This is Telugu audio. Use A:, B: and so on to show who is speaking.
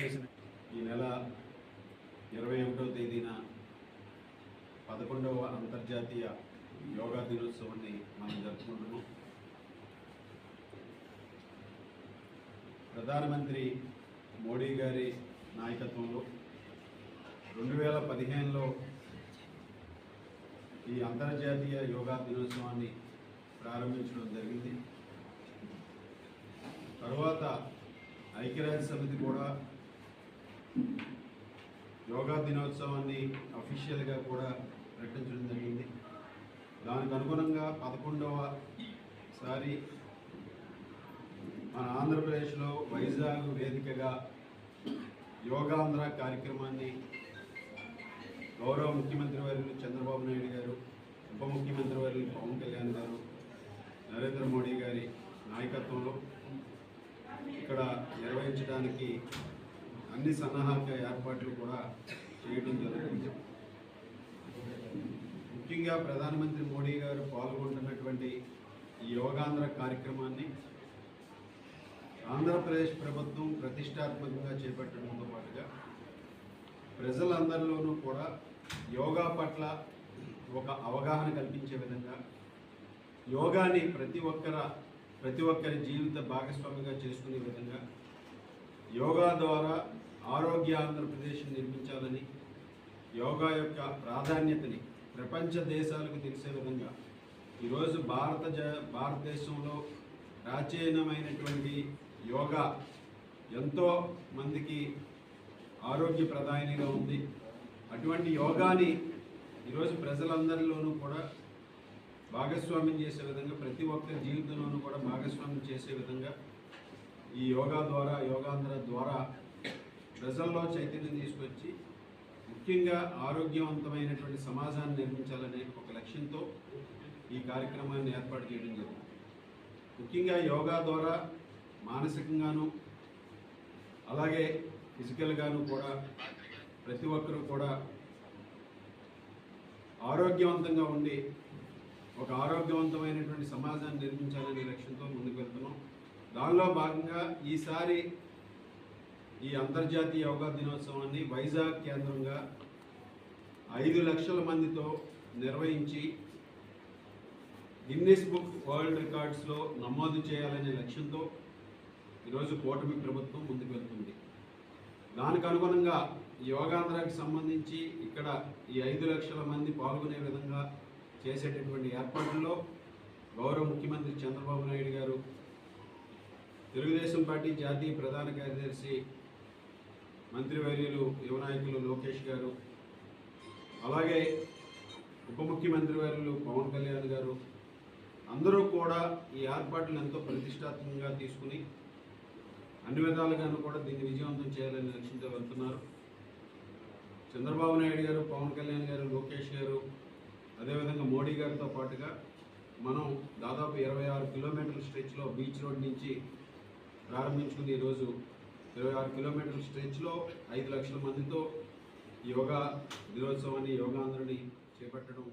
A: ఈ నెల 21వ తేదీన 11వ అంతర్జాతీయ యోగా దినోత్సవాన్ని మనం జరుపుకుంటున్నాం. ప్రధానమంత్రి మోడీ గారి నాయకత్వంలో 2015లో ఈ అంతర్జాతీయ యోగా దినోత్సవాన్ని ప్రారంభించడం జరిగింది. తర్వాత ఐక్యరాజ్య సమితి కూడా యోగా దినోత్సవాన్ని అఫీషియల్గా కూడా ప్రకటించడం జరిగింది. దానికి అనుగుణంగా 11వ సారి మన ఆంధ్రప్రదేశ్లో వైజాగ్ వేదికగా యోగాంధ్ర కార్యక్రమాన్ని గౌరవ ముఖ్యమంత్రి వర్యులు చంద్రబాబు నాయుడు గారు, ఉప ముఖ్యమంత్రి వర్యులు పవన్ కళ్యాణ్ గారు, నరేంద్ర మోడీ గారి నాయకత్వంలో ఇక్కడ నిర్వహించడానికి అన్ని సన్నాహక ఏర్పాట్లు కూడా చేయడం జరుగుతుంది. ముఖ్యంగా ప్రధానమంత్రి మోడీ గారు పాల్గొంటున్నటువంటి ఈ యోగాంధ్ర కార్యక్రమాన్ని ఆంధ్రప్రదేశ్ ప్రభుత్వం ప్రతిష్టాత్మకంగా చేపట్టడంతో పాటుగా ప్రజలందరిలోనూ కూడా యోగా పట్ల ఒక అవగాహన కల్పించే విధంగా యోగాని ప్రతి ఒక్కరి జీవిత భాగస్వామిగా చేసుకునే విధంగా యోగా ద్వారా ఆరోగ్య ఆంధ్రప్రదేశ్ నిర్మించాలని, యోగా యొక్క ప్రాధాన్యతని ప్రపంచ దేశాలకు తెలిసే విధంగా ఈరోజు భారతదేశంలో ప్రాచీనమైనటువంటి యోగా ఎంతో మందికి ఆరోగ్యప్రదాయనిగా ఉంది. అటువంటి యోగాని ఈరోజు ప్రజలందరిలోనూ కూడా భాగస్వామ్యం చేసే విధంగా, ప్రతి ఒక్కరి జీవితంలోనూ కూడా భాగస్వామ్యం చేసే విధంగా ఈ యోగా ద్వారా, యోగాంధ్ర ద్వారా ప్రజల్లో చైతన్యం తీసుకొచ్చి ముఖ్యంగా ఆరోగ్యవంతమైనటువంటి సమాజాన్ని నిర్మించాలనే ఒక లక్ష్యంతో ఈ కార్యక్రమాన్ని ఏర్పాటు చేయడం జరిగింది. ముఖ్యంగా యోగా ద్వారా మానసికంగాను అలాగే ఫిజికల్గాను కూడా ప్రతి ఒక్కరూ కూడా ఆరోగ్యవంతంగా ఉండి ఒక ఆరోగ్యవంతమైనటువంటి సమాజాన్ని నిర్మించాలనే లక్ష్యంతో ముందుకు వెళ్తున్నాం. దానిలో భాగంగా ఈసారి ఈ అంతర్జాతీయ యోగా దినోత్సవాన్ని వైజాగ్ కేంద్రంగా 5 లక్షల మందితో నిర్వహించి గిన్నిస్ బుక్ వరల్డ్ రికార్డ్స్లో నమోదు చేయాలనే లక్ష్యంతో ఈరోజు కూటమి ప్రభుత్వం ముందుకు వెళ్తుంది. దానికి అనుగుణంగా యోగాంధ్రాకి సంబంధించి ఇక్కడ ఈ 5 లక్షల మంది పాల్గొనే విధంగా చేసేటటువంటి ఏర్పాట్లలో గౌరవ ముఖ్యమంత్రి చంద్రబాబు నాయుడు గారు, తెలుగుదేశం పార్టీ జాతీయ ప్రధాన కార్యదర్శి మంత్రివర్యులు యువ నాయకులు లోకేష్ గారు, అలాగే ఉప ముఖ్యమంత్రి వర్యులు పవన్ కళ్యాణ్ గారు అందరూ కూడా ఈ ఏర్పాట్లను ఎంతో ప్రతిష్టాత్మకంగా తీసుకుని అన్ని విధాలుగాను కూడా దీన్ని విజయవంతం చేయాలనే లక్ష్యంతో వెళ్తున్నారు. చంద్రబాబు నాయుడు గారు, పవన్ కళ్యాణ్ గారు, లోకేష్ గారు, అదేవిధంగా మోడీ గారితో పాటుగా మనం దాదాపు 26 కిలోమీటర్ల స్ట్రెచ్లో బీచ్ రోడ్ నుంచి ప్రారంభించుకుని ఈరోజు 26 కిలోమీటర్ల స్ట్రెచ్లో 5 లక్షల మందితో యోగా దినోత్సవాన్ని, యోగాంధ్రని చేపట్టడం